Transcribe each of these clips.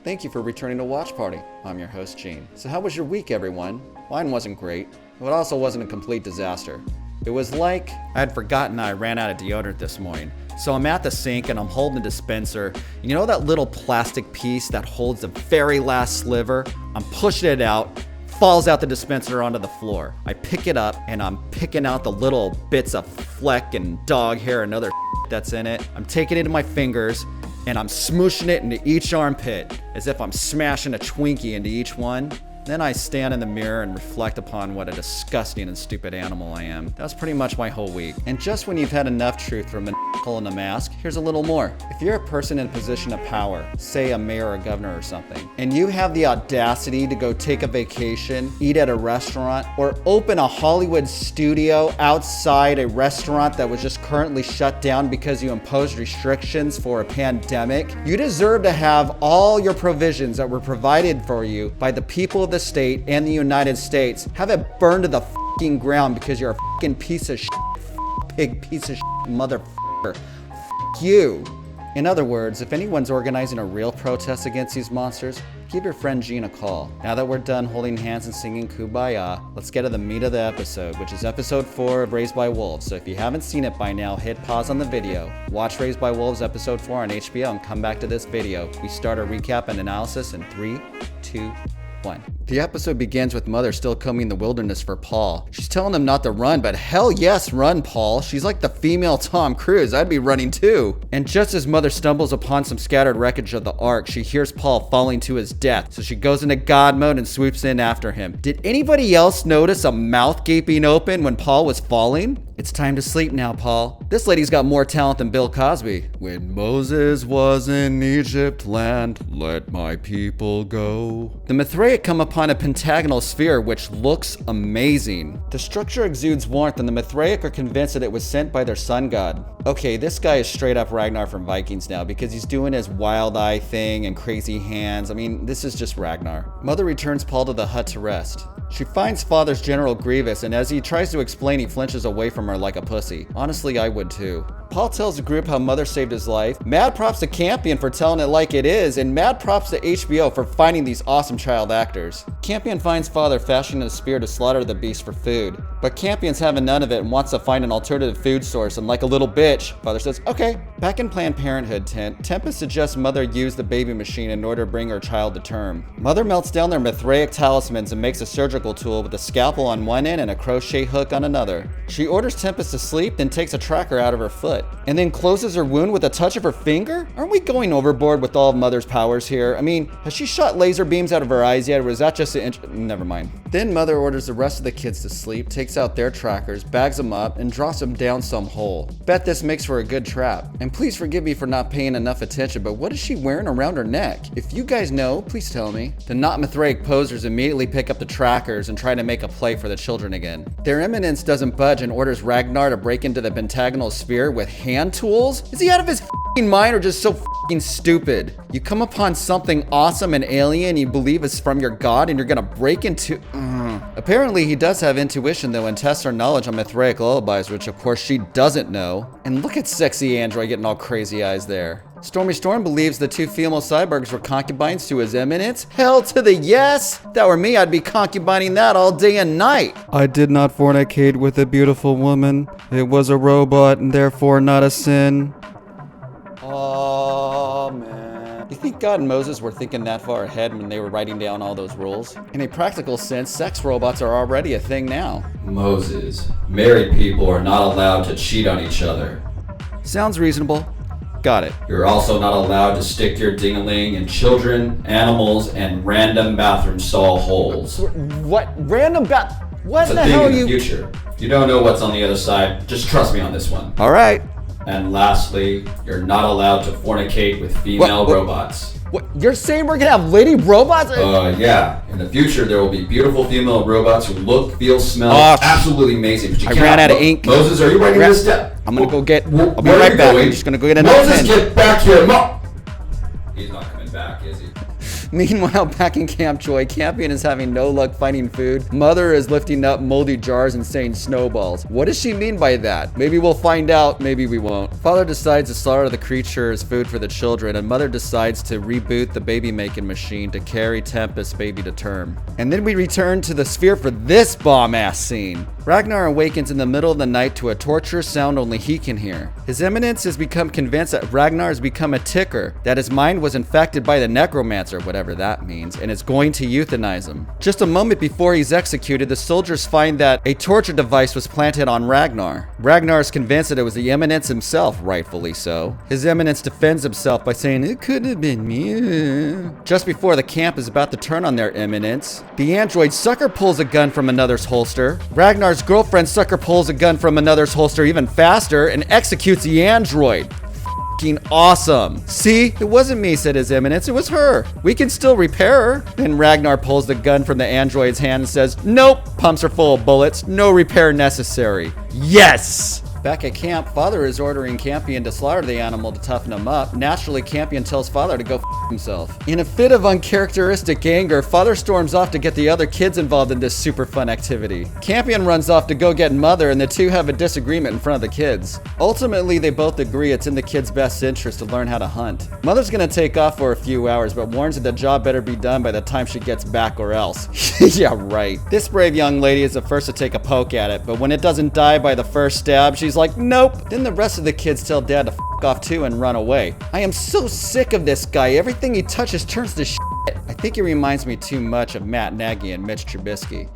Thank you for returning to Watch Party. I'm your host, Gene. So how was your week, everyone? Mine wasn't great, but it also wasn't a complete disaster. It was like I had forgotten I ran out of deodorant this morning. So I'm at the sink and I'm holding the dispenser. You know that little plastic piece that holds the very last sliver? I'm pushing it out, falls out the dispenser onto the floor. I pick it up and I'm picking out the little bits of fleck and dog hair and other that's in it. I'm taking it in my fingers and I'm smooshing it into each armpit as if I'm smashing a Twinkie into each one. Then I stand in the mirror and reflect upon what a disgusting and stupid animal I am. That was pretty much my whole week. And just when you've had enough truth from a in a mask, here's a little more. If you're a person in a position of power, say a mayor or a governor or something, and you have the audacity to go take a vacation, eat at a restaurant, or open a Hollywood studio outside a restaurant that was just currently shut down because you imposed restrictions for a pandemic, you deserve to have all your provisions that were provided for you by the people of the state and the United States, have it burned to the fucking ground because you're a fucking piece of shit, pig piece of shit, motherfucker. F you. In other words, if anyone's organizing a real protest against these monsters, give your friend Gene a call. Now that we're done holding hands and singing Kumbaya, let's get to the meat of the episode, which is episode 4 of Raised by Wolves. So if you haven't seen it by now, hit pause on the video, watch Raised by Wolves episode 4 on HBO, and come back to this video. We start our recap and analysis in 3, 2, 1. The episode begins with Mother still combing the wilderness for Paul. She's telling him not to run, but hell yes, run, Paul. She's like the female Tom Cruise. I'd be running too. And just as Mother stumbles upon some scattered wreckage of the Ark, she hears Paul falling to his death. So she goes into God mode and swoops in after him. Did anybody else notice a mouth gaping open when Paul was falling? It's time to sleep now, Paul. This lady's got more talent than Bill Cosby. When Moses was in Egypt land, let my people go. The Mithraic come upon a pentagonal sphere which looks amazing. The structure exudes warmth and the Mithraic are convinced that it was sent by their sun god. Okay, this guy is straight up Ragnar from Vikings now because he's doing his wild eye thing and crazy hands. I mean, this is just Ragnar. Mother returns Paul to the hut to rest. She finds Father's General grievous, and as he tries to explain, he flinches away from her like a pussy. Honestly, I would too. Paul tells the group how Mother saved his life. Mad props to Campion for telling it like it is, and mad props to HBO for finding these awesome child actors. Campion finds Father fashioning a spear to slaughter the beast for food, but Campion's having none of it and wants to find an alternative food source, and like a little bitch, Father says, okay. Back in Planned Parenthood tent, Tempest suggests Mother use the baby machine in order to bring her child to term. Mother melts down their Mithraic talismans and makes a surgical tool with a scalpel on one end and a crochet hook on another. She orders Tempest to sleep, then takes a tracker out of her foot, and then closes her wound with a touch of her finger? Aren't we going overboard with all of Mother's powers here? I mean, has she shot laser beams out of her eyes yet, or was that just an never mind. Then Mother orders the rest of the kids to sleep, takes out their trackers, bags them up, and drops them down some hole. Bet this makes for a good trap. And please forgive me for not paying enough attention, but what is she wearing around her neck? If you guys know, please tell me. The not Mithraic posers immediately pick up the trackers and try to make a play for the children again. Their Eminence doesn't budge and orders Ragnar to break into the pentagonal sphere with hand tools? Is he out of his f***ing mind or just so f***ing stupid? You come upon something awesome and alien you believe is from your god and you're gonna break into... Apparently he does have intuition though and tests her knowledge on Mithraic lullabies, which of course she doesn't know. And look at sexy Android getting all crazy eyes there. Stormy Storm believes the 2 female cyborgs were concubines to his Eminence. Hell to the yes! If that were me, I'd be concubining that all day and night. I did not fornicate with a beautiful woman. It was a robot and therefore not a sin. Oh man. You think God and Moses were thinking that far ahead when they were writing down all those rules? In a practical sense, sex robots are already a thing now. Moses, married people are not allowed to cheat on each other. Sounds reasonable. Got it. You're also not allowed to stick your ding-a-ling in children, animals, and random bathroom stall holes. What? Random What it's the a hell thing in you... the future. If you don't know what's on the other side, just trust me on this one. Alright. And lastly, you're not allowed to fornicate with female robots. What? You're saying we're gonna have lady robots? Yeah. In the future, there will be beautiful female robots who look, feel, smell absolutely amazing. But you I ran out of ink. Moses, are you writing this down? I'm gonna go get... I'll be right back. I'm just gonna go get another pen. Moses, get back here. He's not coming back, is he? Meanwhile, back in Camp Joy, Campion is having no luck finding food. Mother is lifting up moldy jars and saying snowballs. What does she mean by that? Maybe we'll find out, maybe we won't. Father decides to slaughter the creature as food for the children, and Mother decides to reboot the baby making machine to carry Tempest's baby to term. And then we return to the sphere for this bomb-ass scene. Ragnar awakens in the middle of the night to a torturous sound only he can hear. His Eminence has become convinced that Ragnar has become a ticker, that his mind was infected by the necromancer, whatever that means, and is going to euthanize him. Just a moment before he's executed, the soldiers find that a torture device was planted on Ragnar. Ragnar is convinced that it was the Eminence himself, rightfully so. His Eminence defends himself by saying, "It could have been me." Just before the camp is about to turn on their Eminence, the android sucker pulls a gun from another's holster. Ragnar's girlfriend sucker pulls a gun from another's holster even faster and executes the android. F***ing awesome. See, it wasn't me, said his Eminence, it was her. We can still repair her. Then Ragnar pulls the gun from the android's hand and says, "Nope," pumps are full of bullets, no repair necessary. Yes! Back at camp, Father is ordering Campion to slaughter the animal to toughen him up. Naturally, Campion tells Father to go f*** himself. In a fit of uncharacteristic anger, Father storms off to get the other kids involved in this super fun activity. Campion runs off to go get Mother, and the two have a disagreement in front of the kids. Ultimately, they both agree it's in the kids' best interest to learn how to hunt. Mother's gonna take off for a few hours, but warns that the job better be done by the time she gets back or else. Yeah, right. This brave young lady is the first to take a poke at it, but when it doesn't die by the first stab, she's like, nope. Then the rest of the kids tell Dad to f*** off too and run away. I am so sick of this guy. Everything he touches turns to shit. I think he reminds me too much of Matt Nagy and Mitch Trubisky.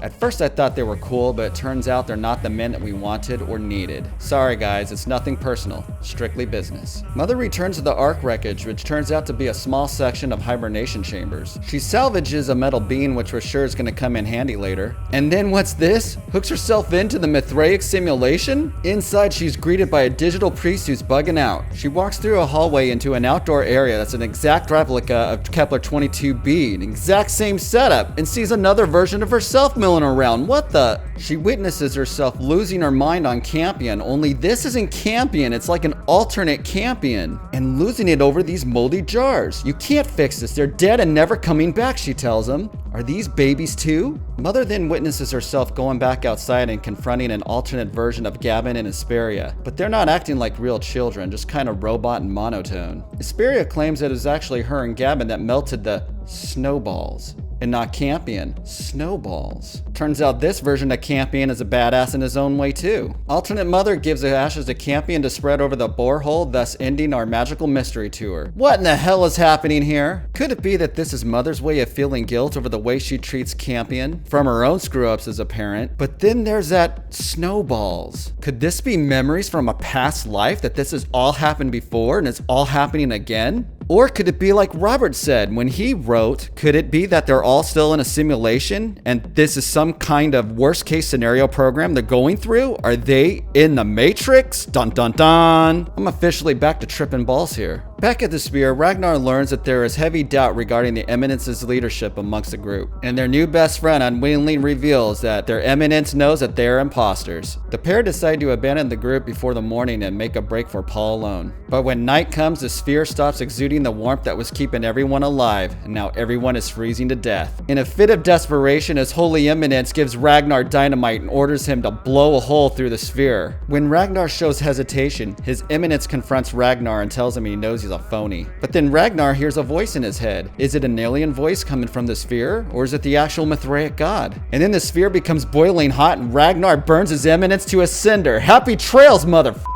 At first I thought they were cool, but it turns out they're not the men that we wanted or needed. Sorry guys, it's nothing personal, strictly business. Mother returns to the Ark wreckage, which turns out to be a small section of hibernation chambers. She salvages a metal beam, which we're sure is going to come in handy later. And then what's this? Hooks herself into the Mithraic simulation? Inside, she's greeted by a digital priest who's bugging out. She walks through a hallway into an outdoor area that's an exact replica of Kepler 22b, an exact same setup, and sees another version of herself milling around. What the? She witnesses herself losing her mind on Campion, only this isn't Campion, it's like an alternate Campion, and losing it over these moldy jars. You can't fix this, they're dead and never coming back, she tells him. Are these babies too? Mother then witnesses herself going back outside and confronting an alternate version of Gavin and Hesperia, but they're not acting like real children, just kind of robot and monotone. Hesperia claims that it was actually her and Gavin that melted the snowballs. And not Campion, snowballs. Turns out this version of Campion is a badass in his own way too. Alternate Mother gives the ashes to Campion to spread over the borehole, thus ending our magical mystery tour. What in the hell is happening here? Could it be that this is Mother's way of feeling guilt over the way she treats Campion? From her own screw-ups as a parent. But then there's that snowballs. Could this be memories from a past life, that this has all happened before and it's all happening again? Or could it be like Robert said when he wrote, could it be that they're all still in a simulation and this is some kind of worst case scenario program they're going through? Are they in the Matrix? Dun dun dun. I'm officially back to tripping balls here. Back at the Sphere, Ragnar learns that there is heavy doubt regarding the Eminence's leadership amongst the group, and their new best friend unwittingly reveals that their Eminence knows that they are imposters. The pair decide to abandon the group before the morning and make a break for Paul alone. But when night comes, the Sphere stops exuding the warmth that was keeping everyone alive, and now everyone is freezing to death. In a fit of desperation, his Holy Eminence gives Ragnar dynamite and orders him to blow a hole through the Sphere. When Ragnar shows hesitation, his Eminence confronts Ragnar and tells him he knows he's a phony. But then Ragnar hears a voice in his head. Is it an alien voice coming from the Sphere, or is it the actual Mithraic god? And then the Sphere becomes boiling hot and Ragnar burns his Eminence to a cinder. Happy trails, motherfucker!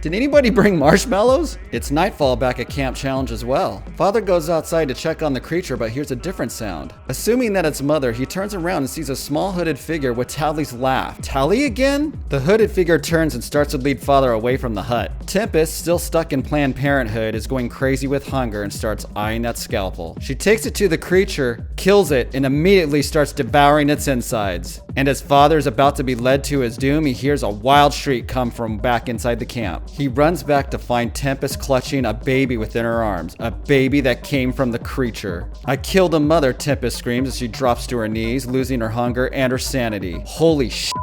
Did anybody bring marshmallows? It's nightfall back at Camp Challenge as well. Father goes outside to check on the creature but hears a different sound. Assuming that it's Mother, he turns around and sees a small hooded figure with Tally's laugh. Tally again? The hooded figure turns and starts to lead Father away from the hut. Tempest, still stuck in Planned Parenthood, is going crazy with hunger and starts eyeing that scalpel. She takes it to the creature, kills it, and immediately starts devouring its insides. And as Father is about to be led to his doom, he hears a wild shriek come from back inside the camp. He runs back to find Tempest clutching a baby within her arms, a baby that came from the creature. I killed a mother, Tempest screams as she drops to her knees, losing her hunger and her sanity. Holy shit.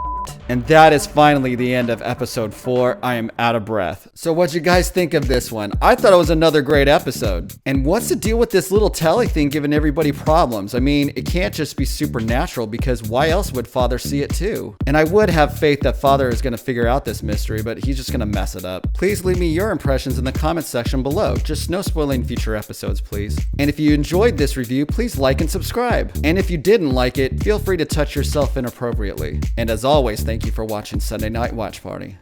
And that is finally the end of episode 4. I am out of breath. So what'd you guys think of this one? I thought it was another great episode. And what's the deal with this little telly thing giving everybody problems? I mean, it can't just be supernatural, because why else would Father see it too? And I would have faith that Father is going to figure out this mystery, but he's just going to mess it up. Please leave me your impressions in the comment section below. Just no spoiling future episodes, please. And if you enjoyed this review, please like and subscribe. And if you didn't like it, feel free to touch yourself inappropriately. And as always, thank you for watching Sunday Night Watch Party.